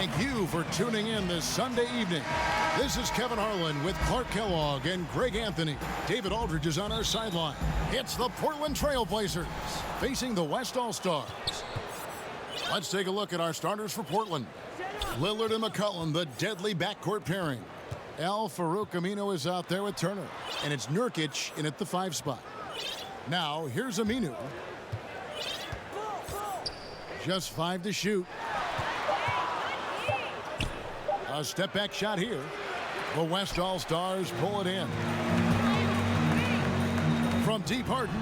Thank you for tuning in this Sunday evening. This is Kevin Harlan with Clark Kellogg and Greg Anthony. David Aldridge is on our sideline. It's the Portland Trail Blazers facing the West All-Stars. Let's take a look at our starters for Portland. Lillard and McCollum, the deadly backcourt pairing. Al-Farouq Aminu is out there with Turner. And it's Nurkic in at the 5 spot. Now, here's Aminu. Just 5 to shoot. A step-back shot here. The West All-Stars pull it in. From deep, Harden.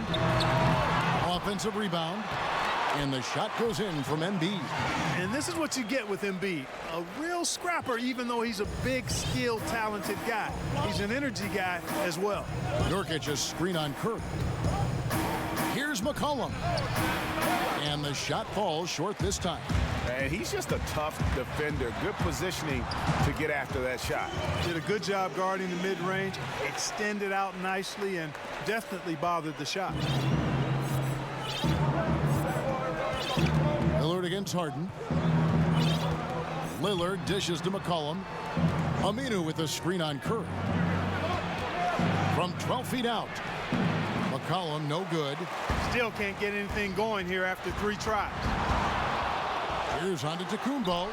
Offensive rebound. And the shot goes in from Embiid. And this is what you get with Embiid. A real scrapper, even though he's a big, skilled, talented guy. He's an energy guy as well. Nurkic a screen on Curry. Here's McCollum. And the shot falls short this time. And he's just a tough defender. Good positioning to get after that shot. Did a good job guarding the mid-range. Extended out nicely and definitely bothered the shot. Lillard against Harden. Lillard dishes to McCollum. Aminu with a screen on Curry. From 12 feet out. McCollum no good. Still can't get anything going here after 3 tries. Here's Antetokounmpo.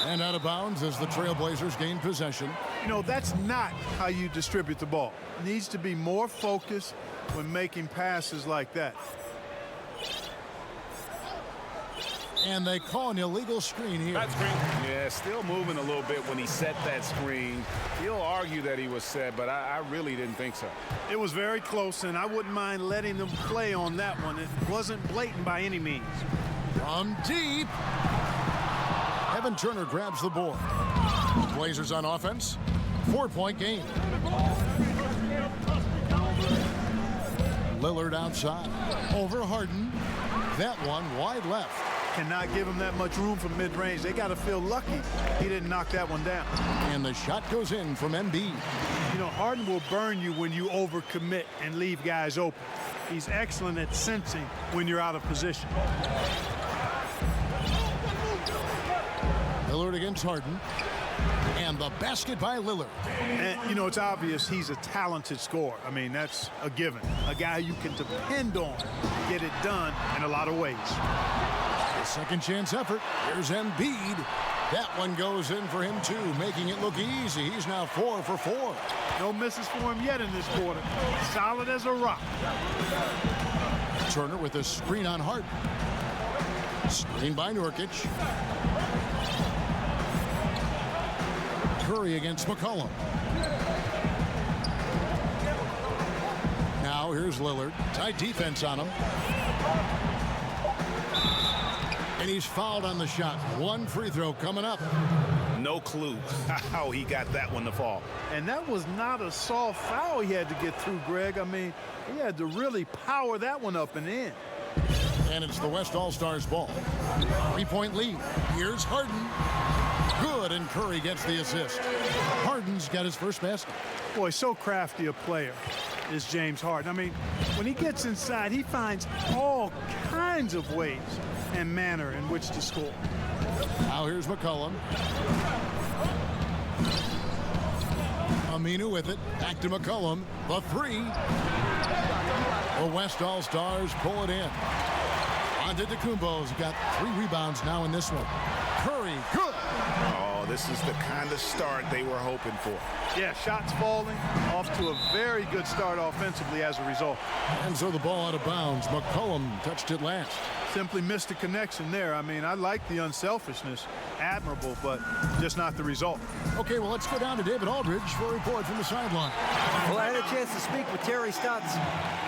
And out of bounds as the Trailblazers gain possession. You know, that's not how you distribute the ball. Needs to be more focused when making passes like that. And they call an illegal screen here. That screen. Yeah, still moving a little bit when he set that screen. He'll argue that he was set, but I really didn't think so. It was very close, and I wouldn't mind letting them play on that one. It wasn't blatant by any means. From deep. Evan Turner grabs the board. Blazers on offense. 4-point game. Lillard outside. Over Harden. That one wide left. Cannot give him that much room from mid-range. They got to feel lucky he didn't knock that one down. And the shot goes in from Embiid. You know, Harden will burn you when you overcommit and leave guys open. He's excellent at sensing when you're out of position. Lillard against Harden. And the basket by Lillard. And, you know, it's obvious he's a talented scorer. I mean, that's a given. A guy you can depend on to get it done in a lot of ways. Second chance effort. Here's Embiid. That one goes in for him, too, making it look easy. He's now 4 for 4. No misses for him yet in this quarter. Solid as a rock. Turner with a screen on Harden. Screen by Nurkic. Curry against McCollum. Now here's Lillard. Tight defense on him. And he's fouled on the shot. One free throw coming up. No clue how he got that one to fall. And that was not a soft foul he had to get through, Greg. I mean, he had to really power that one up and in. And it's the West All-Stars ball. 3-point lead. Here's Harden. Good, and Curry gets the assist. Harden's got his first basket. Boy, so crafty a player is James Harden. I mean, when he gets inside, he finds all kinds of ways and manner in which to score. Now here's McCollum. Aminu with it. Back to McCollum. The 3. The West All-Stars pull it in. Antetokounmpo's got 3 rebounds now in this one. Curry, good. Oh, this is the kind of start they were hoping for. Yeah, shots falling. Off to a very good start offensively as a result. And so the ball out of bounds. McCollum touched it last. Simply missed the connection there. I mean, I like the unselfishness. Admirable, but just not the result. Okay, well, let's go down to David Aldridge for a report from the sideline. Well, I had a chance to speak with Terry Stotts.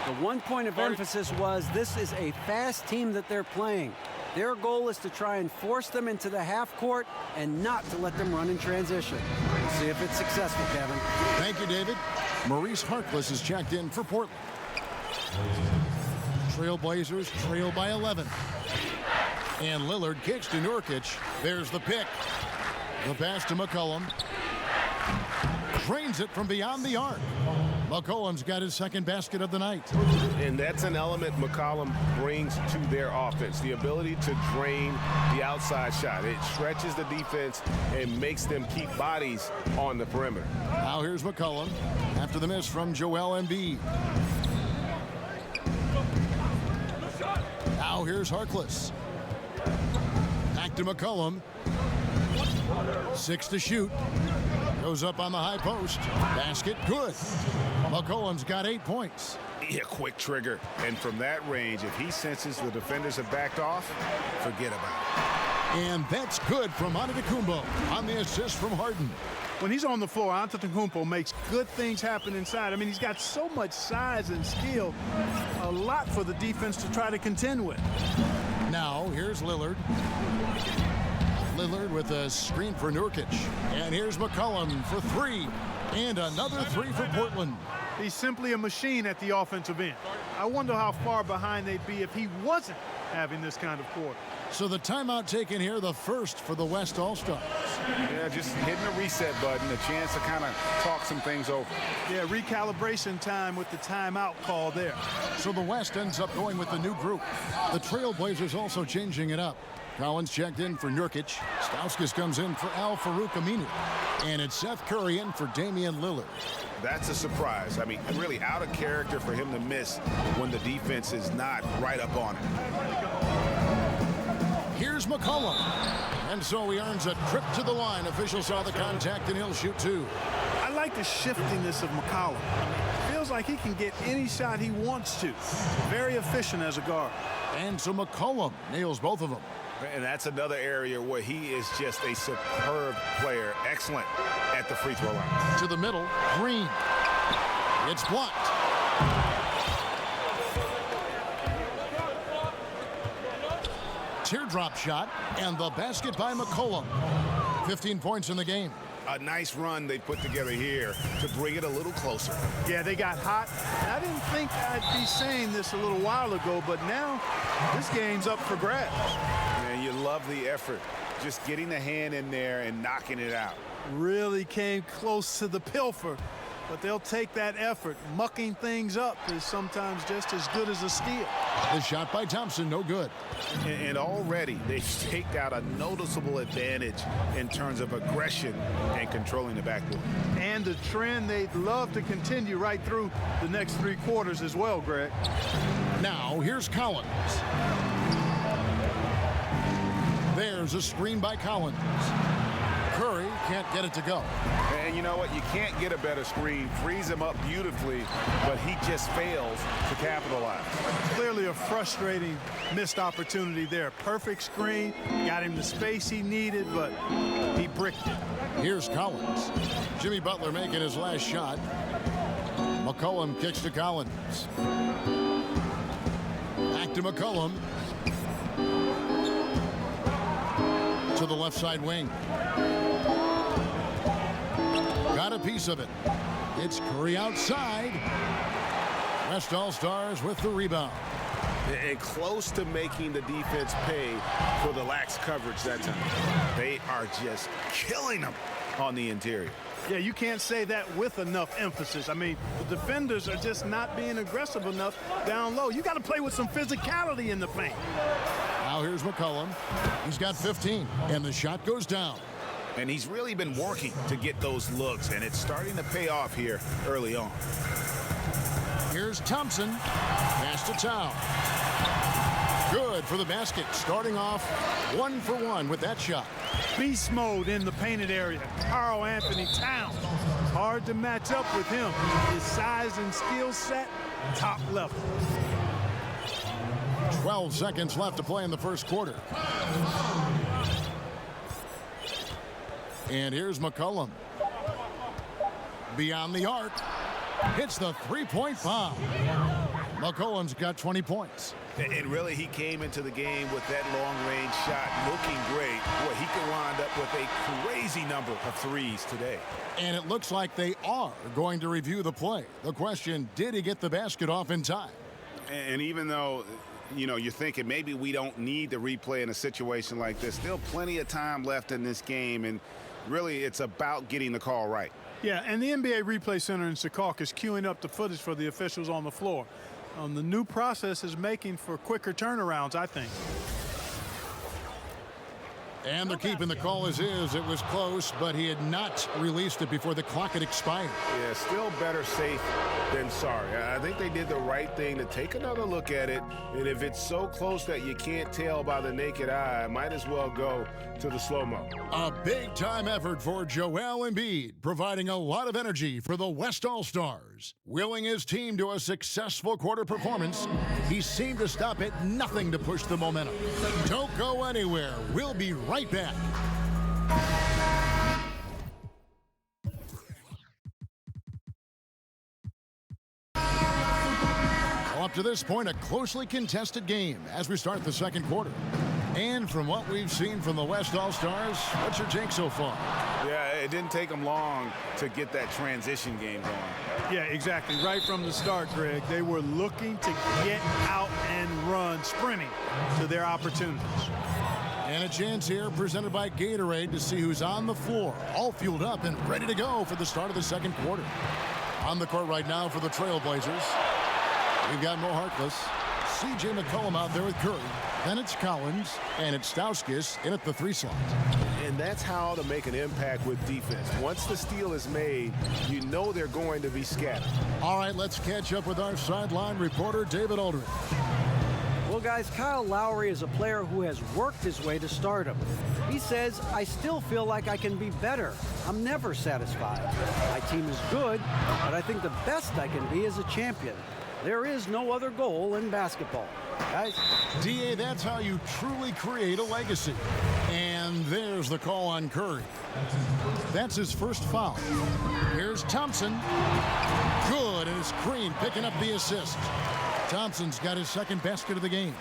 The one point of emphasis was this is a fast team that they're playing. Their goal is to try and force them into the half court and not to let them run in transition. We'll see if it's successful, Kevin. Thank you, David. Maurice Harkless is checked in for Portland. Trailblazers trail by 11. And Lillard kicks to Nurkic. There's the pick. The pass to McCollum. Drains it from beyond the arc. McCollum's got his second basket of the night. And that's an element McCollum brings to their offense, the ability to drain the outside shot. It stretches the defense and makes them keep bodies on the perimeter. Now here's McCollum after the miss from Joel Embiid. Now here's Harkless. Back to McCollum. 6 to shoot. Goes up on the high post. Basket, good. McCollum's got 8 points. Yeah, quick trigger. And from that range, if he senses the defenders have backed off, forget about it. And that's good from Antetokounmpo on the assist from Harden. When he's on the floor, Antetokounmpo makes good things happen inside. I mean, he's got so much size and skill, a lot for the defense to try to contend with. Now, here's Lillard. Lillard with a screen for Nurkic. And here's McCollum for 3. And another 3 for Portland. He's simply a machine at the offensive end. I wonder how far behind they'd be if he wasn't having this kind of quarter. So the timeout taken here, the first for the West All-Stars. Yeah, just hitting the reset button, a chance to kind of talk some things over. Yeah, recalibration time with the timeout call there. So the West ends up going with the new group. The Trailblazers also changing it up. Collins checked in for Nurkic. Stauskas comes in for Al-Farouq Aminu. And it's Seth Curry in for Damian Lillard. That's a surprise. I mean, really out of character for him to miss when the defense is not right up on him. Here's McCollum. And so he earns a trip to the line. Officials saw the contact and he'll shoot 2. I like the shiftiness of McCollum. Feels like he can get any shot he wants to. Very efficient as a guard. And so McCollum nails both of them. And that's another area where he is just a superb player. Excellent at the free throw line. To the middle, Green. It's blocked. Teardrop shot, and the basket by McCollum. 15 points in the game. A nice run they put together here to bring it a little closer. Yeah, they got hot. I didn't think I'd be saying this a little while ago, but now this game's up for grabs. And you love the effort. Just getting the hand in there and knocking it out. Really came close to the pilfer, but they'll take that effort. Mucking things up is sometimes just as good as a steal. The shot by Thompson, no good. And already they've staked out a noticeable advantage in terms of aggression and controlling the backboard. And a trend they'd love to continue right through the next 3 quarters as well, Greg. Now, here's Collins. There's a screen by Collins. Curry can't get it to go. And you know what? You can't get a better screen. Frees him up beautifully, but he just fails to capitalize. Clearly a frustrating missed opportunity there. Perfect screen, got him the space he needed, but he bricked it. Here's Collins. Jimmy Butler making his last shot. McCollum kicks to Collins. Back to McCollum. To the left side wing. Got a piece of it. It's Curry outside. West All-Stars with the rebound. And close to making the defense pay for the lax coverage that time. They are just killing them on the interior. Yeah, you can't say that with enough emphasis. I mean, the defenders are just not being aggressive enough down low. You got to play with some physicality in the paint. Now here's McCollum. He's got 15, and the shot goes down. And he's really been working to get those looks, and it's starting to pay off here early on. Here's Thompson. Pass to Town. Good for the basket. Starting off 1 for 1 with that shot. Beast mode in the painted area. Karl Anthony Towns. Hard to match up with him. His size and skill set, top level. 12 seconds left to play in the first quarter. And here's McCollum. Beyond the arc. Hits the three-point bomb. McCollum's got 20 points. And really, he came into the game with that long-range shot looking great. Boy, he could wind up with a crazy number of threes today. And it looks like they are going to review the play. The question, did he get the basket off in time? And even though, you know, you're thinking maybe we don't need to replay in a situation like this, still plenty of time left in this game, and really it's about getting the call right. Yeah, and the NBA Replay Center in Secaucus is queuing up the footage for the officials on the floor. The new process is making for quicker turnarounds, I think. And they're keeping the call as is. It was close, but he had not released it before the clock had expired. Yeah, still better safe than sorry. I think they did the right thing to take another look at it. And if it's so close that you can't tell by the naked eye, might as well go to the slow-mo. A big-time effort for Joel Embiid, providing a lot of energy for the West All-Stars. Willing his team to a successful quarter performance, he seemed to stop at nothing to push the momentum. Don't go anywhere. We'll be right back. Up to this point, a closely contested game as we start the second quarter. And from what we've seen from the West All-Stars, what's your take so far? Yeah, it didn't take them long to get that transition game going. Yeah, exactly. Right from the start, Greg, they were looking to get out and run, sprinting to their opportunities. And a chance here presented by Gatorade to see who's on the floor, all fueled up and ready to go for the start of the second quarter. On the court right now for the Trailblazers, we've got Mo Harkless, C.J. McCollum out there with Curry. Then it's Collins, and it's Stauskas in at the 3 slot. And that's how to make an impact with defense. Once the steal is made, you know they're going to be scattered. All right, let's catch up with our sideline reporter, David Aldridge. Well, guys, Kyle Lowry is a player who has worked his way to stardom. He says, I still feel like I can be better. I'm never satisfied. My team is good, but I think the best I can be is a champion. There is no other goal in basketball. Guys. D.A., that's how you truly create a legacy. And there's the call on Curry. That's his first foul. Here's Thompson. Good, and it's Green picking up the assist. Thompson's got his second basket of the game.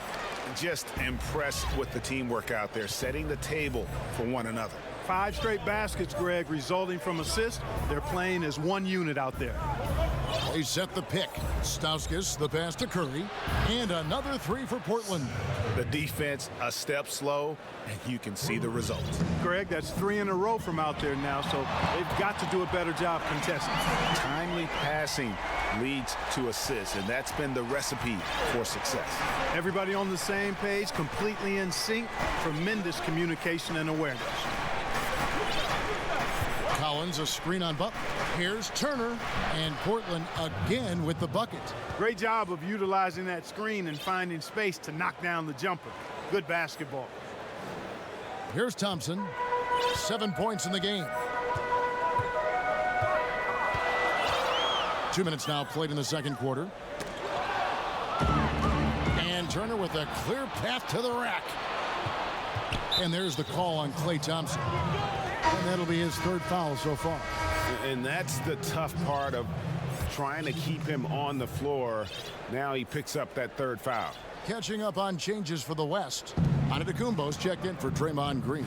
Just impressed with the teamwork out there, setting the table for one another. 5 straight baskets, Greg, resulting from assists. They're playing as one unit out there. They set the pick. Stauskas, the pass to Curry, and another 3 for Portland. The defense a step slow, and you can see the results. Greg, that's 3 in a row from out there now, so they've got to do a better job contesting. Timely passing leads to assists, and that's been the recipe for success. Everybody on the same page, completely in sync, tremendous communication and awareness. Collins, a screen on Butler. Here's Turner, and Portland again with the bucket. Great job of utilizing that screen and finding space to knock down the jumper. Good basketball. Here's Thompson, 7 points in the game. 2 minutes now played in the second quarter. And Turner with a clear path to the rack. And there's the call on Klay Thompson. And that'll be his 3rd foul so far. And that's the tough part of trying to keep him on the floor. Now he picks up that 3rd foul. Catching up on changes for the West. Antetokounmpo's checked in for Draymond Green.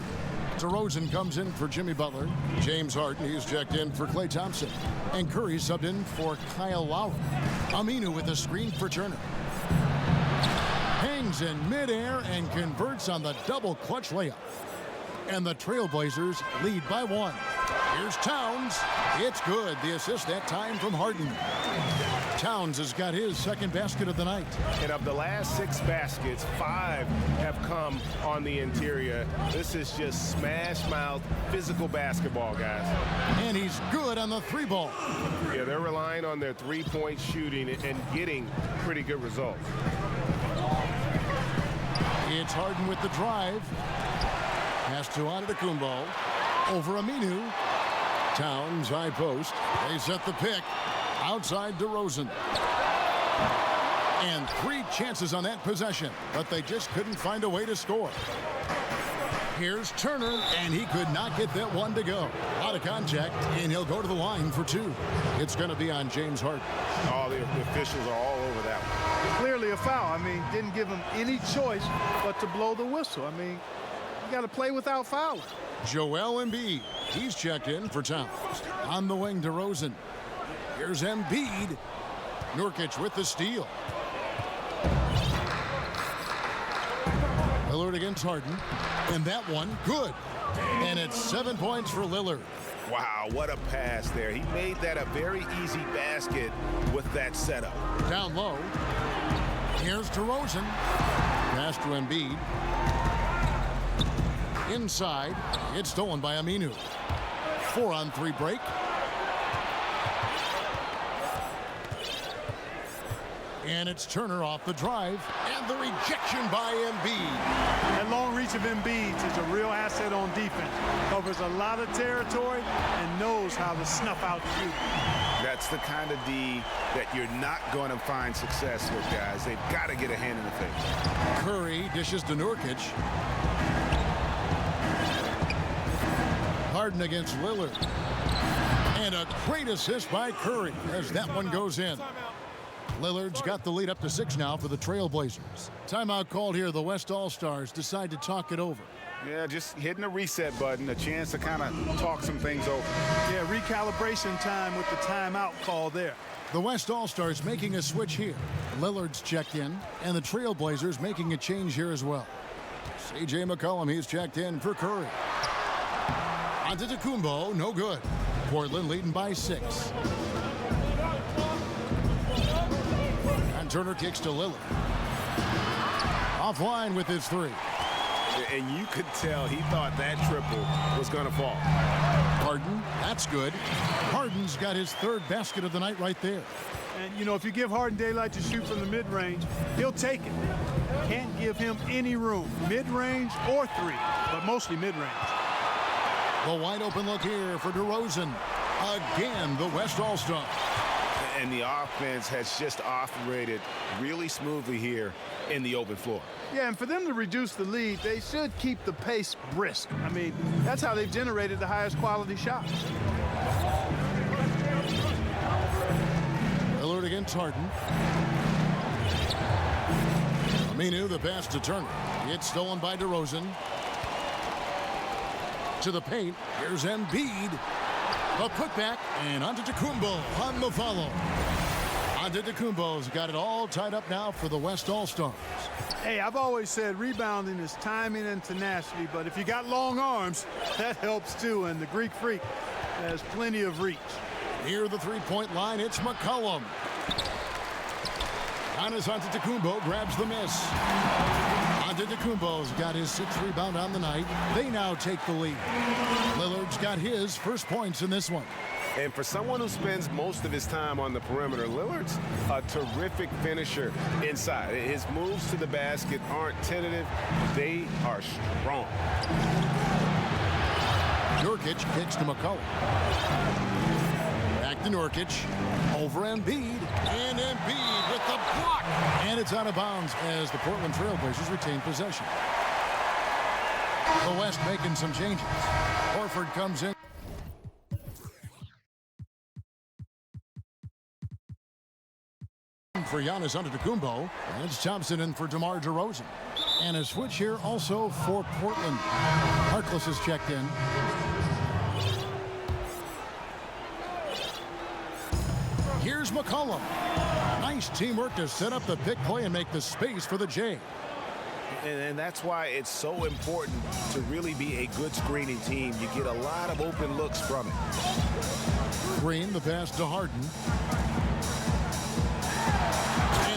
DeRozan comes in for Jimmy Butler. James Harden, he's checked in for Klay Thompson. And Curry subbed in for Kyle Lowry. Aminu with a screen for Turner. Hangs in midair and converts on the double clutch layup. And the Trailblazers lead by 1. Here's Towns. It's good. The assist that time from Harden. Towns has got his second basket of the night. And of the last 6 baskets, 5 have come on the interior. This is just smash mouth physical basketball, guys. And he's good on the 3-ball. Yeah, they're relying on their 3-point shooting and getting pretty good results. It's Harden with the drive. Pass to Antetokounmpo. Over Aminu. Towns, high post. They set the pick. Outside DeRozan. And 3 chances on that possession, but they just couldn't find a way to score. Here's Turner, and he could not get that one to go. Out of contact, and he'll go to the line for 2. It's going to be on James Harden. All the officials are all over that one. Clearly a foul. I mean, didn't give him any choice but to blow the whistle. I mean, you got to play without fouling. Joel Embiid, he's checked in for Towns. On the wing, DeRozan. Here's Embiid. Nurkic with the steal. Lillard against Harden. And that one, good. And it's 7 points for Lillard. Wow, what a pass there. He made that a very easy basket with that setup. Down low. Here's DeRozan. Pass to Embiid. Inside. It's stolen by Aminu. 4-on-3 break. And it's Turner off the drive. And the rejection by Embiid. That long reach of Embiid is a real asset on defense. Covers a lot of territory and knows how to snuff out shoot. That's the kind of D that you're not going to find success with, guys. They've got to get a hand in the face. Curry dishes to Nurkic. Harden against Lillard. And a great assist by Curry as that one goes in. Lillard's got the lead up to 6 now for the Trailblazers. Timeout called here. The West All-Stars decide to talk it over. Yeah, just hitting the reset button, a chance to kind of talk some things over. Yeah, recalibration time with the timeout call there. The West All-Stars making a switch here. Lillard's checked in, and the Trailblazers making a change here as well. C.J. McCollum, he's checked in for Curry. Antetokounmpo, no good. Portland leading by 6. And Turner kicks to Lillard. Offline with his 3. And you could tell he thought that triple was going to fall. Harden, that's good. Harden's got his 3rd basket of the night right there. And, you know, if you give Harden daylight to shoot from the mid-range, he'll take it. Can't give him any room, mid-range or 3, but mostly mid-range. The wide open look here for DeRozan. Again, the West All-Star. And the offense has just operated really smoothly here in the open floor. Yeah, and for them to reduce the lead, they should keep the pace brisk. I mean, that's how they've generated the highest quality shots. Lillard against Harden. Aminu, the pass to Turner. It's stolen by DeRozan. To the paint. Here's Embiid. A putback, and Antetokounmpo on the follow. Antetokounmpo's got it all tied up now for the West All-Stars. Hey, I've always said rebounding is timing and tenacity, but if you got long arms, that helps too, and the Greek Freak has plenty of reach. Near the three-point line, it's McCollum. Giannis Antetokounmpo grabs the miss. Antetokounmpo's got his 6th rebound on the night. They now take the lead. Lillard's got his first points in this one. And for someone who spends most of his time on the perimeter, Lillard's a terrific finisher inside. His moves to the basket aren't tentative. They are strong. Nurkic kicks to McCollum. Back to Nurkic. Over Embiid. And Embiid with the block. And it's out of bounds as the Portland Trailblazers retain possession. The West making some changes. Horford comes in. For Giannis Antetokounmpo, and it's Thompson in for DeMar DeRozan. And a switch here also for Portland. Harkless is checked in. Here's McCollum. Nice teamwork to set up the pick play and make the space for the J. And that's why it's so important to really be a good screening team. You get a lot of open looks from it. Green, the pass to Harden.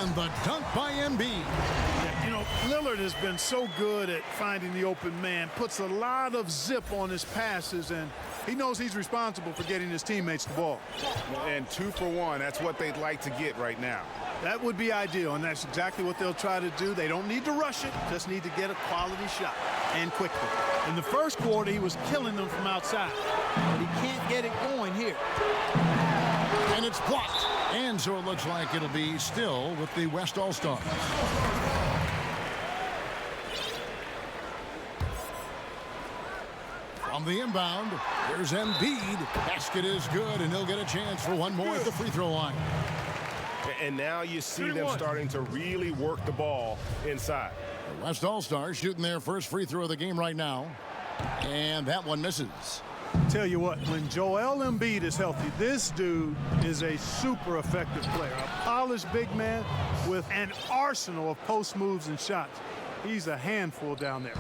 And the dunk by Embiid. Yeah, you know, Lillard has been so good at finding the open man, puts a lot of zip on his passes, and he knows he's responsible for getting his teammates the ball. And 2 for 1, that's what they'd like to get right now. That would be ideal, and that's exactly what they'll try to do. They don't need to rush it, just need to get a quality shot, and quickly. In the first quarter, he was killing them from outside, but he can't get it going here. And it's blocked. And so it looks like it'll be still with the West All-Stars. From the inbound, here's Embiid. Basket is good, and he'll get a chance for one more at the free throw line. And now you see them starting to really work the ball inside. The West All-Stars shooting their first free throw of the game right now. And that one misses. Tell you what, when Joel Embiid is healthy, this dude is a super effective player. A polished big man with an arsenal of post moves and shots. He's a handful down there.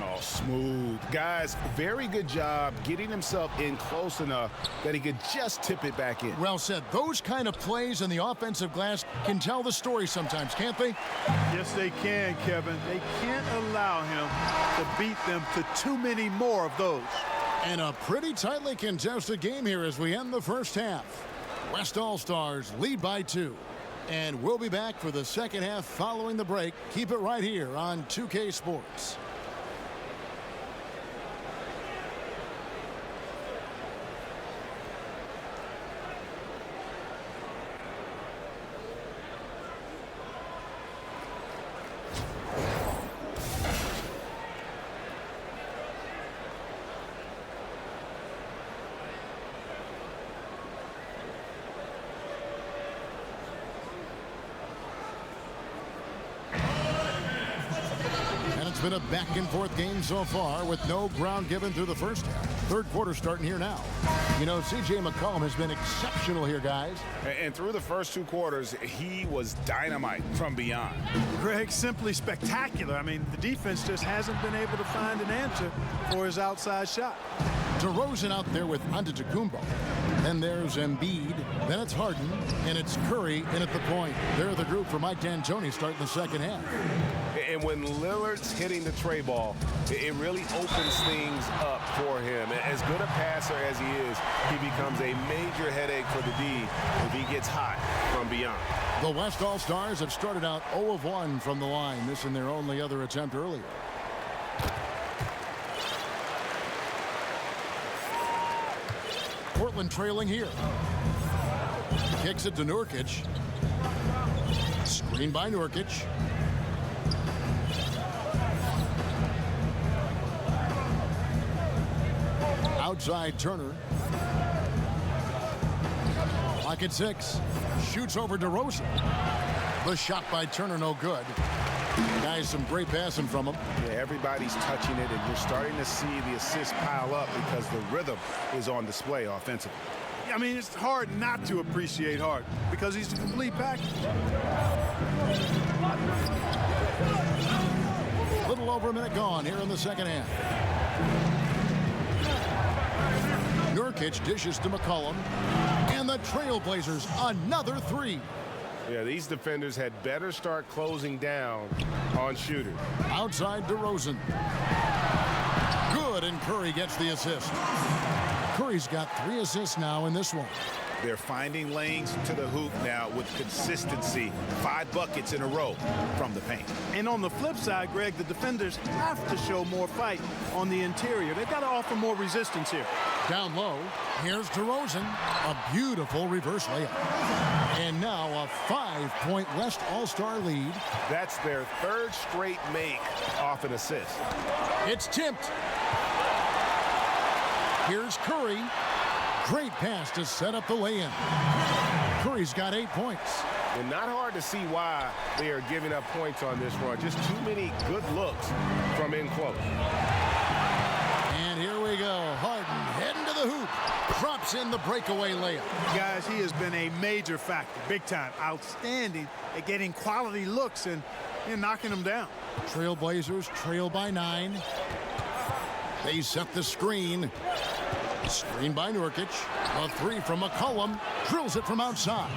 Oh, Smooth. Guys, very good job getting himself in close enough that he could just tip it back in. Well said. Those kind of plays in the offensive glass can tell the story sometimes, can't they? Yes, they can, Kevin. They can't allow him to beat them to too many more of those. And a pretty tightly contested game here as we end the first half. West All-Stars lead by 2. And we'll be back for the second half following the break. Keep it right here on 2K Sports. It's been a back-and-forth game so far with no ground given through the first half. Third quarter starting here now. You know, C.J. McCollum has been exceptional here, guys. And through the first 2 quarters, he was dynamite from beyond. Greg, simply spectacular. I mean, the defense just hasn't been able to find an answer for his outside shot. DeRozan out there with Antetokounmpo. Then there's Embiid. Then it's Harden. And it's Curry in at the point. They're the group for Mike D'Antoni starting the second half. And when Lillard's hitting the tray ball, it really opens things up for him. As good a passer as he is, he becomes a major headache for the D if he gets hot from beyond. The West All-Stars have started out 0 of 1 from the line, missing their only other attempt earlier. Portland trailing here. Kicks it to Nurkic. Screen by Nurkic. Outside Turner. Clock at 6. Shoots over DeRozan. The shot by Turner no good. Guys, some great passing from him. Yeah, everybody's touching it, and you're starting to see the assists pile up because the rhythm is on display offensively. I mean, it's hard not to appreciate Harden because he's a complete package. Little over a minute gone here in the second half. Nurkic dishes to McCollum. And the Trailblazers, another 3. Yeah, these defenders had better start closing down on shooters. Outside DeRozan. Good, and Curry gets the assist. Curry's got 3 assists now in this one. They're finding lanes to the hoop now with consistency. 5 buckets in a row from the paint. And on the flip side, Greg, the defenders have to show more fight on the interior. They've got to offer more resistance here. Down low, here's DeRozan. A beautiful reverse layup. And now a 5-point West All-Star lead. That's their 3rd straight make off an assist. It's tipped. Here's Curry. Great pass to set up the lay-in. Curry's got 8 points. And not hard to see why they are giving up points on this run. Just too many good looks from in close. And here we go. Harden heading to the hoop. Drops in the breakaway layup. Guys, he has been a major factor, big time, outstanding at getting quality looks and knocking them down. Trailblazers trail by 9. They set the screen. Screen by Nurkic. A 3 from McCollum. Drills it from outside.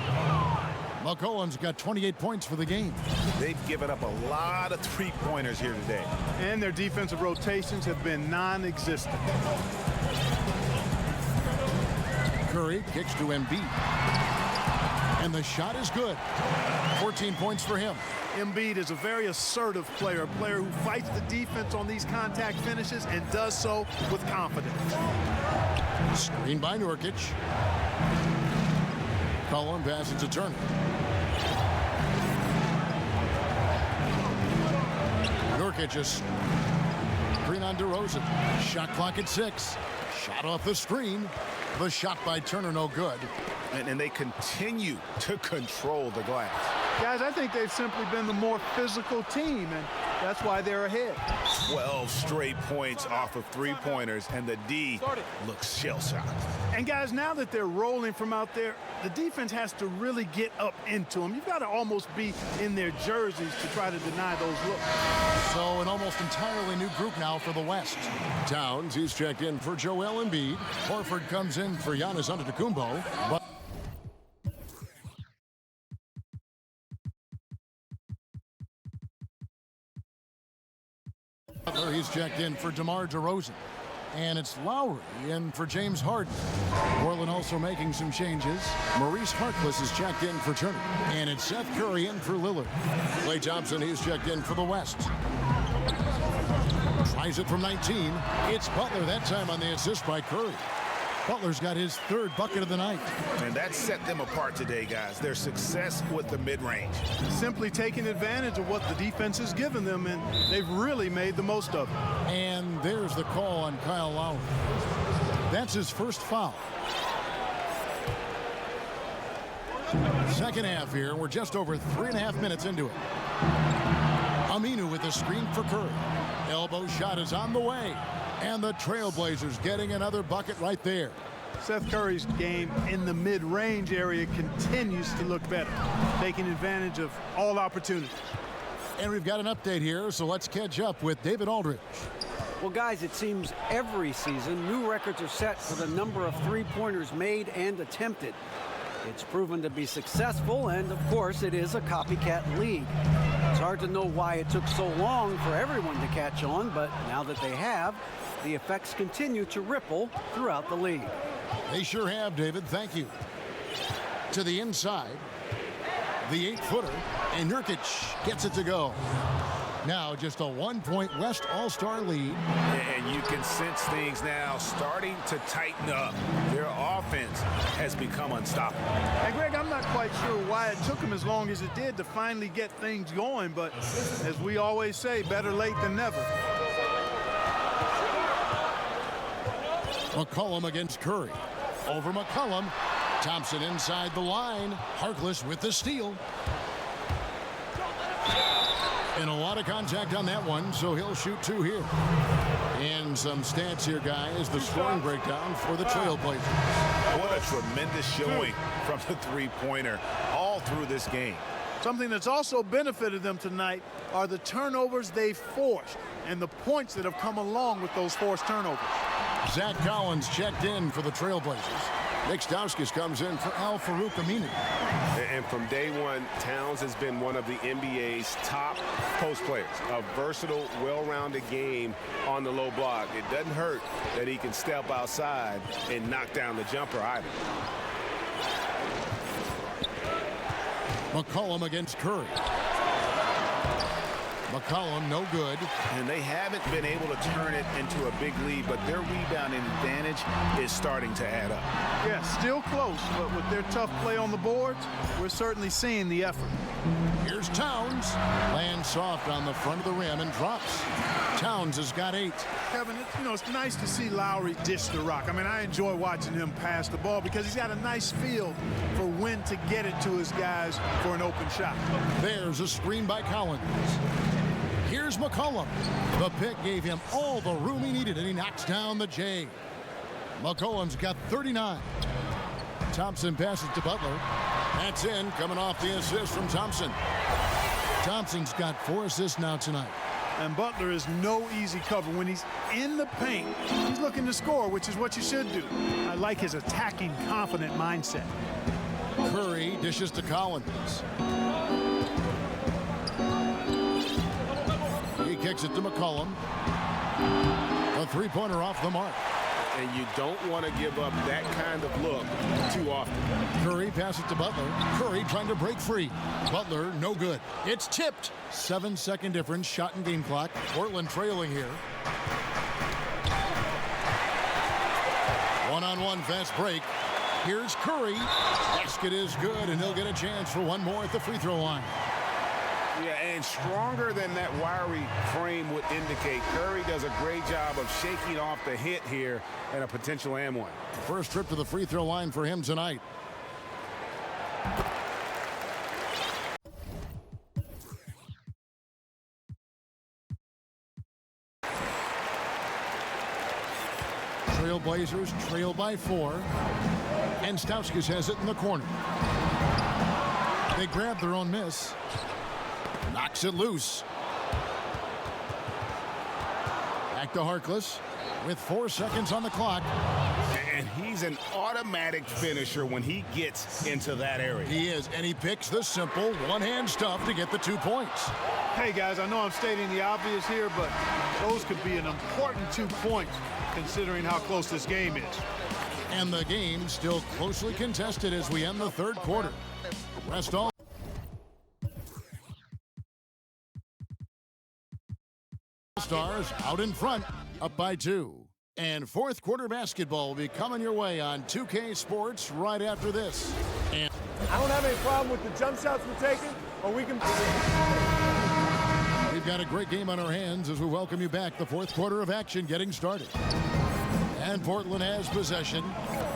McCollum's got 28 points for the game. They've given up a lot of 3-pointers here today. And their defensive rotations have been non-existent. Curry kicks to Embiid. And the shot is good. 14 points for him. Embiid is a very assertive player, a player who fights the defense on these contact finishes and does so with confidence. Screen by Nurkic. Collin passes to Turner. Nurkic is screen on DeRozan. Shot clock at 6. Shot off the screen. The shot by Turner no good. And they continue to control the glass. Guys, I think they've simply been the more physical team, and that's why they're ahead. 12 straight points off of 3-pointers, and the D looks shell-shocked. And guys, now that they're rolling from out there, the defense has to really get up into them. You've got to almost be in their jerseys to try to deny those looks. So an almost entirely new group now for the West. Towns, he's checked in for Joel Embiid. Horford comes in for Giannis Antetokounmpo. But Butler, he's checked in for DeMar DeRozan. And it's Lowry in for James Harden. Portland also making some changes. Maurice Harkless is checked in for Turner. And it's Seth Curry in for Lillard. Klay Thompson, he's checked in for the West. Tries it from 19. It's Butler, that time on the assist by Curry. Butler's got his third bucket of the night. And that set them apart today, guys. Their success with the mid-range. Simply taking advantage of what the defense has given them, and they've really made the most of it. And there's the call on Kyle Lowry. That's his first foul. Second half here. We're just over 3.5 minutes into it. Aminu with the screen for Curry. Elbow shot is on the way. And the Trailblazers getting another bucket right there. Seth Curry's game in the mid-range area continues to look better, taking advantage of all opportunities. And we've got an update here, so let's catch up with David Aldridge. Well, guys, it seems every season new records are set for the number of three-pointers made and attempted. It's proven to be successful, and of course, it is a copycat league. It's hard to know why it took so long for everyone to catch on, but now that they have, the effects continue to ripple throughout the league. They sure have, David. Thank you. To the inside, the 8-footer, and Nurkic gets it to go. Now just a 1-point West All-Star lead. And you can sense things now starting to tighten up. Their offense has become unstoppable. And Greg, I'm not quite sure why it took them as long as it did to finally get things going, but as we always say, better late than never. McCollum against Curry. Over McCollum. Thompson inside the line. Harkless with the steal. And a lot of contact on that one, so he'll shoot 2 here. And some stats here, guys. The scoring breakdown for the Trailblazers. What a tremendous showing from the three-pointer all through this game. Something that's also benefited them tonight are the turnovers they've forced and the points that have come along with those forced turnovers. Zach Collins checked in for the Trailblazers. Nick Stauskas comes in for Al-Farouq Aminu. And from day one, Towns has been one of the NBA's top post players. A versatile, well-rounded game on the low block. It doesn't hurt that he can step outside and knock down the jumper either. McCollum against Curry. McCollum, no good. And they haven't been able to turn it into a big lead, but their rebounding advantage is starting to add up. Yeah, still close, but with their tough play on the boards, we're certainly seeing the effort. Here's Towns. Lands soft on the front of the rim and drops. Towns has got 8. Kevin, it's nice to see Lowry dish the rock. I mean, I enjoy watching him pass the ball because he's got a nice feel for when to get it to his guys for an open shot. There's a screen by Collins. Here's McCollum. The pick gave him all the room he needed, and he knocks down the J. McCollum's got 39. Thompson passes to Butler. That's in, coming off the assist from Thompson. Thompson's got 4 assists now tonight. And Butler is no easy cover. When he's in the paint, he's looking to score, which is what you should do. I like his attacking, confident mindset. Curry dishes to Collins. He kicks it to McCollum. A three-pointer off the mark. And you don't want to give up that kind of look too often. Curry passes to Butler. Curry trying to break free. Butler, no good. It's tipped. 7-second difference, shot and game clock. Portland trailing here. One-on-one fast break. Here's Curry. Basket is good, and he'll get a chance for one more at the free throw line. Yeah, and stronger than that wiry frame would indicate. Curry does a great job of shaking off the hit here and a potential and one. First trip to the free throw line for him tonight. Trailblazers trail by 4. And Stauskas has it in the corner. They grab their own miss. Knocks it loose. Back to Harkless with 4 seconds on the clock. And he's an automatic finisher when he gets into that area. He is, and he picks the simple one-hand stuff to get the 2 points. Hey, guys, I know I'm stating the obvious here, but those could be an important 2 points considering how close this game is. And the game still closely contested as we end the third quarter. Westall Stars out in front, up by 2. And fourth quarter basketball will be coming your way on 2K Sports right after this. And I don't have any problem with the jump shots we're taking, or we can... we've got a great game on our hands as we welcome you back. The fourth quarter of action getting started. And Portland has possession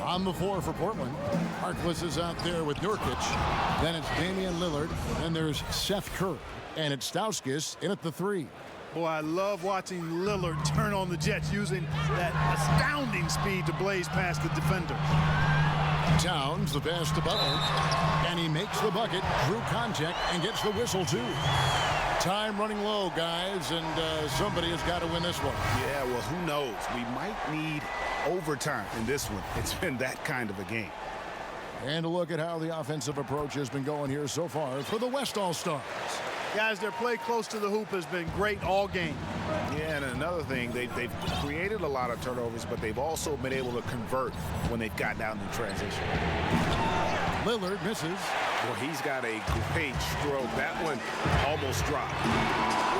on the floor for Portland. Harkless is out there with Nurkic. Then it's Damian Lillard. Then there's Seth Curry. And it's Stauskas in at the 3. Boy, I love watching Lillard turn on the Jets using that astounding speed to blaze past the defender. Towns, the pass to Butler. And he makes the bucket, drew contact, and gets the whistle, too. Time running low, guys, and somebody has got to win this one. Yeah, well, who knows? We might need overtime in this one. It's been that kind of a game. And a look at how the offensive approach has been going here so far for the Westall Stars. Guys, their play close to the hoop has been great all game. Yeah, and another thing, they've created a lot of turnovers, but they've also been able to convert when they've gotten out in transition. Lillard misses. Well, he's got a great stroke. That one almost dropped.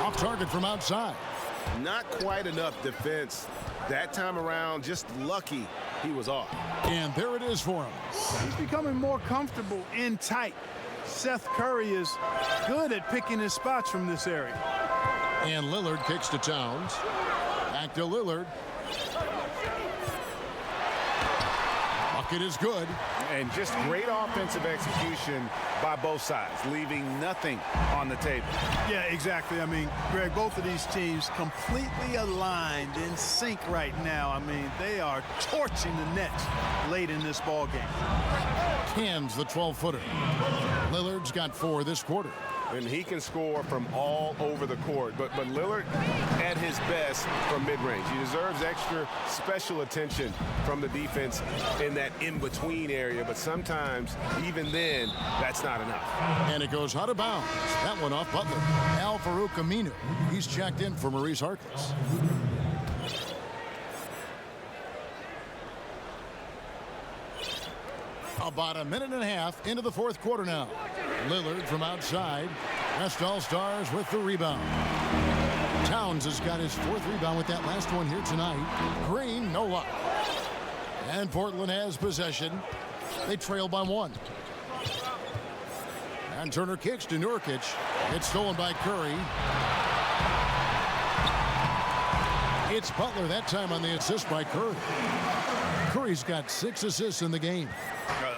Off target from outside. Not quite enough defense. That time around, just lucky he was off. And there it is for him. He's becoming more comfortable in tight. Seth Curry is good at picking his spots from this area. And Lillard kicks to Towns. Back to Lillard. Bucket is good. And just great offensive execution by both sides, leaving nothing on the table. Yeah, exactly. I mean, Greg, both of these teams completely aligned, in sync right now. I mean, they are torching the Nets late in this ball game. Cans the 12-footer. Lillard's got 4 this quarter. And he can score from all over the court. But Lillard at his best from mid-range. He deserves extra special attention from the defense in that in-between area. But sometimes, even then, that's not enough. And it goes out of bounds. That one off Butler. Al-Farouq Aminu. He's checked in for Maurice Harkless. About a minute and a half into the fourth quarter now. Lillard from outside. Westall Stars with the rebound. Towns has got his 4th rebound with that last one here tonight. Green, no luck. And Portland has possession. They trail by 1. And Turner kicks to Nurkic. It's stolen by Curry. It's Butler that time on the assist by Curry. Curry's got 6 assists in the game.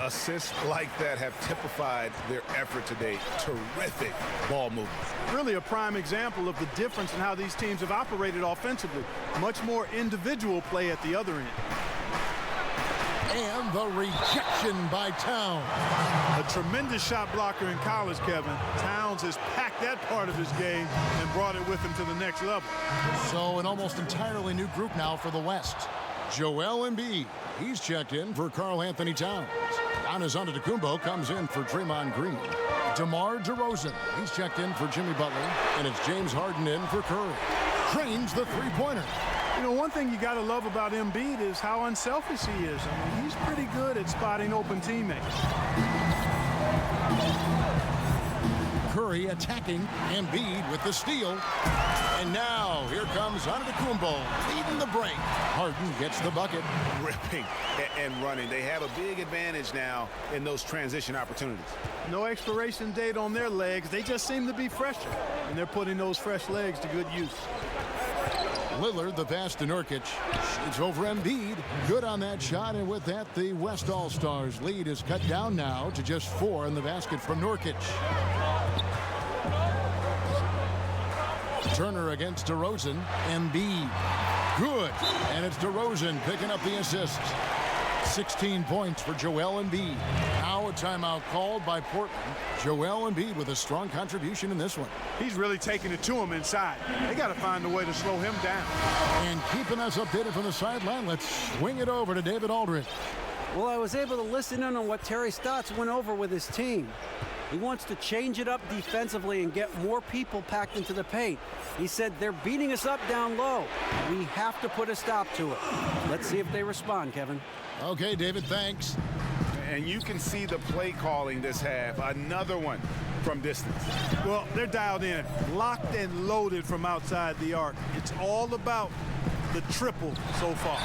Assists like that have typified their effort today. Terrific ball movement. Really a prime example of the difference in how these teams have operated offensively. Much more individual play at the other end. And the rejection by Towns. A tremendous shot blocker in college, Kevin. Towns has packed that part of his game and brought it with him to the next level. So an almost entirely new group now for the West. Joel Embiid, he's checked in for Karl Anthony Towns. Giannis Antetokounmpo comes in for Draymond Green. DeMar DeRozan, he's checked in for Jimmy Butler. And it's James Harden in for Curry. Trains the three-pointer. You know, one thing you got to love about Embiid is how unselfish he is. I mean, he's pretty good at spotting open teammates. Curry attacking Embiid with the steal. And now here comes Antetokounmpo leading the break. Harden gets the bucket. Ripping and running. They have a big advantage now in those transition opportunities. No expiration date on their legs. They just seem to be fresher. And they're putting those fresh legs to good use. Lillard, the pass to Nurkic. It's over Embiid. Good on that shot, and with that, the Westall Stars lead is cut down now to just 4 in the basket from Nurkic. Turner against DeRozan. Embiid. Good. And it's DeRozan picking up the assist. 16 points for Joel Embiid. Now timeout called by Portland. Joel Embiid with a strong contribution in this one. He's really taking it to him inside. They got to find a way to slow him down. And keeping us updated from the sideline, let's swing it over to David Aldridge. Well, I was able to listen in on what Terry Stotts went over with his team. He wants to change it up defensively and get more people packed into the paint. He said they're beating us up down low. We have to put a stop to it. Let's see if they respond, Kevin. Okay, David, thanks. And you can see the play calling this half. Another one from distance. Well, they're dialed in, locked and loaded from outside the arc. It's all about the triple so far.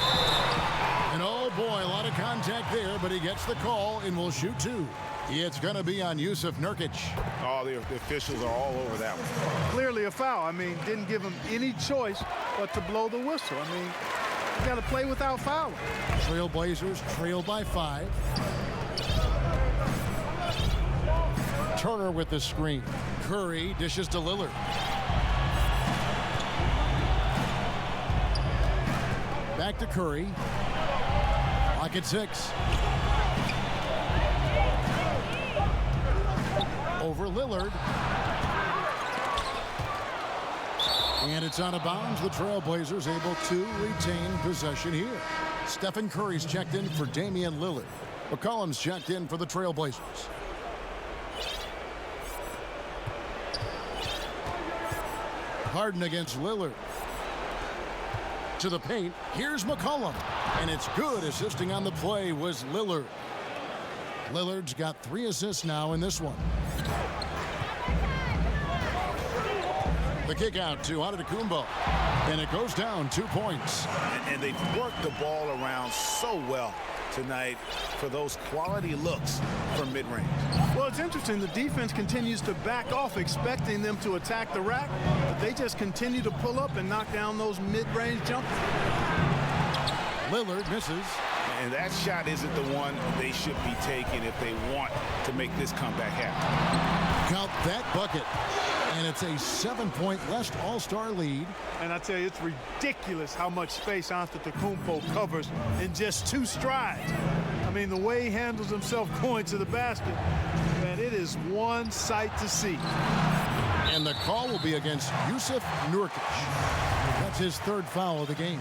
And oh boy, a lot of contact there, but he gets the call and will shoot two. It's going to be on Jusuf Nurkic. Oh, the officials are all over that one. Clearly a foul. I mean, didn't give him any choice but to blow the whistle. I mean, you got to play without fouling. Trailblazers trail by 5. Turner with the screen. Curry dishes to Lillard. Back to Curry. Lock at 6. Over Lillard. And it's out of bounds. The Trailblazers able to retain possession here. Stephen Curry's checked in for Damian Lillard. McCollum's checked in for the Trailblazers. Harden against Lillard. To the paint. Here's McCollum. And it's good. Assisting on the play was Lillard. Lillard's got 3 assists now in this one. The kick out to Antetokounmpo. And it goes down 2 points. And they've worked the ball around so well tonight for those quality looks from mid-range. Well, it's interesting. The defense continues to back off, expecting them to attack the rack, but they just continue to pull up and knock down those mid-range jumpers. Lillard misses. And that shot isn't the one they should be taking if they want to make this comeback happen. Count that bucket. And it's a 7-point West All-Star lead. And I tell you, it's ridiculous how much space Antetokounmpo covers in just 2 strides. I mean, the way he handles himself going to the basket, man, it is one sight to see. And the call will be against Jusuf Nurkic. That's his 3rd foul of the game.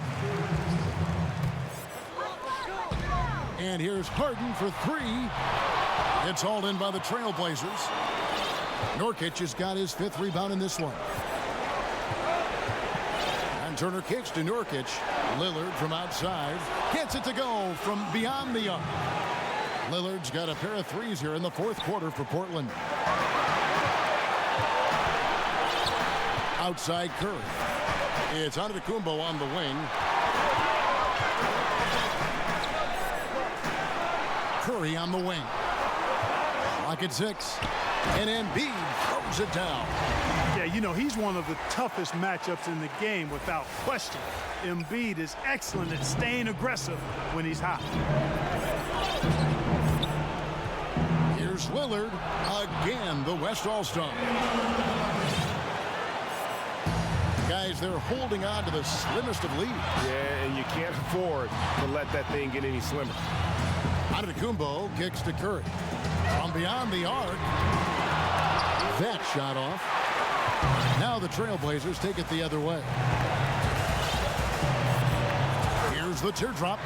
And here's Harden for 3. It's hauled in by the Trailblazers. Nurkic has got his 5th rebound in this one. And Turner kicks to Nurkic. Lillard from outside gets it to go from beyond the arc. Lillard's got a pair of 3s here in the 4th quarter for Portland. Outside Curry. It's Antetokounmpo on the wing. Curry on the wing. Lock at 6. And Embiid throws it down. Yeah, you know, he's one of the toughest matchups in the game without question. Embiid is excellent at staying aggressive when he's hot. Here's Lillard. Again, the West All-Star. Guys, they're holding on to the slimmest of leads. Yeah, and you can't afford to let that thing get any slimmer. Antetokounmpo kicks to Curry. From beyond the arc. That shot off. Now the Trailblazers take it the other way. Here's the teardrop.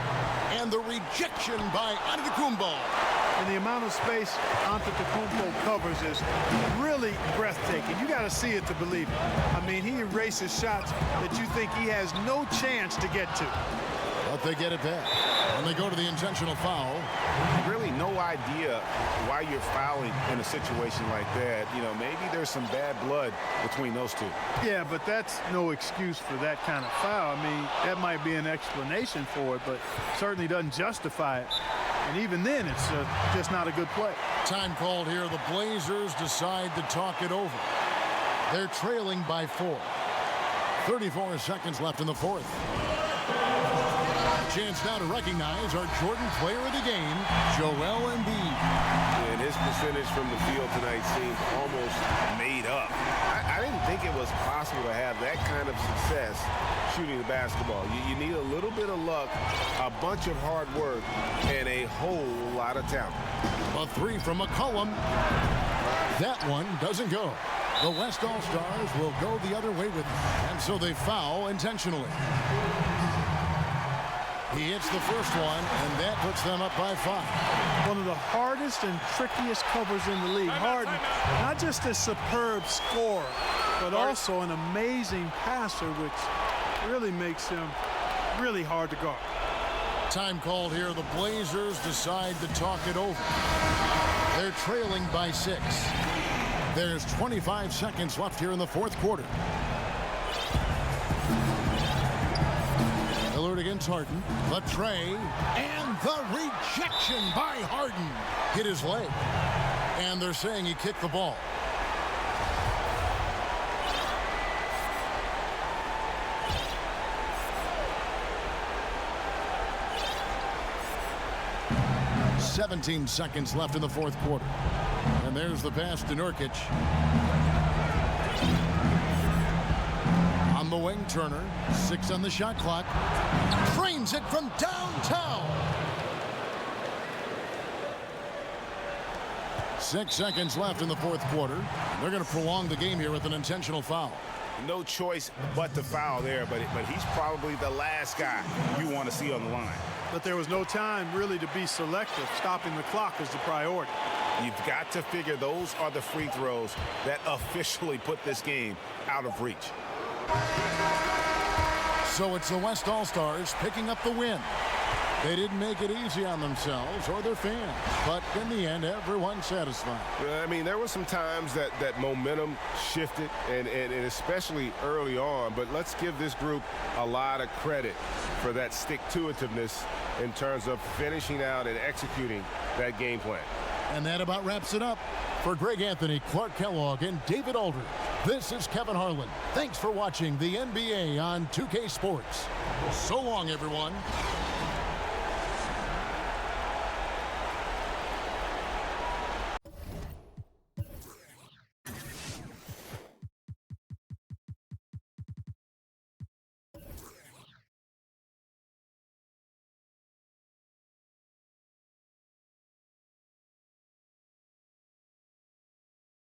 And the rejection by Antetokounmpo. And the amount of space Antetokounmpo covers is really breathtaking. You got to see it to believe it. I mean, he erases shots that you think he has no chance to get to. But they get it back. And they go to the intentional foul. Really no idea why you're fouling in a situation like that. You know, maybe there's some bad blood between those two. Yeah, but that's no excuse for that kind of foul. I mean, that might be an explanation for it, but certainly doesn't justify it. And even then, it's just not a good play. Time called here. The Blazers decide to talk it over. They're trailing by 4. 34 seconds left in the 4th. Chance now to recognize our Jordan player of the game, Joel Embiid. And his percentage from the field tonight seemed almost made up. I didn't think it was possible to have that kind of success shooting the basketball. You need a little bit of luck, a bunch of hard work, and a whole lot of talent. A three from McCollum. That one doesn't go. The West All-Stars will go the other way with it, and so they foul intentionally. He hits the first one, and that puts them up by 5. One of the hardest and trickiest covers in the league. Harden, not just a superb scorer, but also an amazing passer, which really makes him really hard to guard. Time called here. The Blazers decide to talk it over. They're trailing by 6. There's 25 seconds left here in the fourth quarter. Lillard against Harden. The tray. And the rejection by Harden. Hit his leg. And they're saying he kicked the ball. .17 seconds left in the fourth quarter. And there's the pass to Nurkic. On the wing, Turner. 6 on the shot clock. Drains it from downtown. 6 seconds left in the fourth quarter. They're going to prolong the game here with an intentional foul. No choice but to foul there, but he's probably the last guy you want to see on the line. But there was no time really to be selective. Stopping the clock is the priority. You've got to figure those are the free throws that officially put this game out of reach. So it's the West All-Stars picking up the win. They didn't make it easy on themselves or their fans, but in the end, everyone's satisfied. I mean, there were some times that momentum shifted, and especially early on, but let's give this group a lot of credit for that stick-to-itiveness in terms of finishing out and executing that game plan. And that about wraps it up. For Greg Anthony, Clark Kellogg, and David Aldridge, this is Kevin Harlan. Thanks for watching the NBA on 2K Sports. So long, everyone.